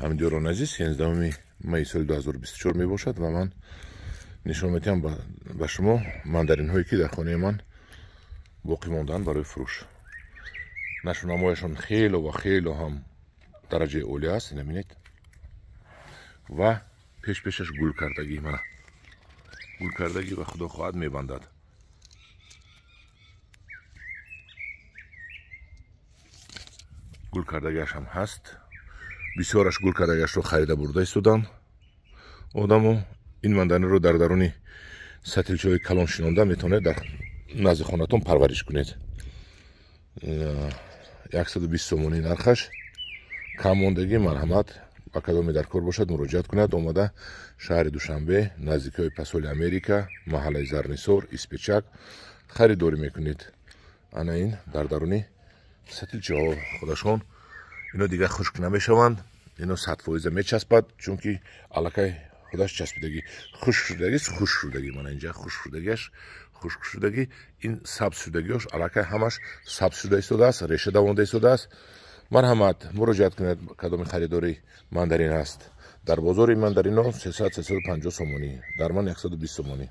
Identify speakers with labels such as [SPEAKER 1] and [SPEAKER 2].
[SPEAKER 1] همینجوران عزیز 11 می سال 2024 می باشد و من نشان میدم به شما ماندارین هایی که در خانه من باقی موندن برای فروش. نشونامایشان خیلی هم درجه اولی است، نمی‌بینید؟ و پیشش گل کردگی من گل کردگی و خدا خواهد میبندد. گل کردگیش هم هست. بسیارش گل کردگیش رو خریده برده ایستادن آدمو. این ماندارین رو در درون سطلچه‌های کلان شینانده میتونه در نزد خانه‌تون پرورش کنید. 120 سومونی نرخش. کم موندگی مرحمت و کدامی در کار باشد مراجعت کند. اومده شهر دوشنبه نزدیکی پسول امریکا محله زرنیسور اسپچک خریداری میکنید. انا این در درونی سطلچه‌ها خودشون اینا دیگه خشک نمیشوند. اینا 100% میچسبد چون که الکه خودش چسبیدگی خشک شدگی من اینجا خشک شدگی این سبز شدگیش الکه همش سبز شده ایستاده است، ریشه دوانده ایستاده است. مرحمت مراجعت کنید کدام خریداری ماندارین است. در بازار این ماندارین ها 300-350 سومونی، در من 120 سومونی.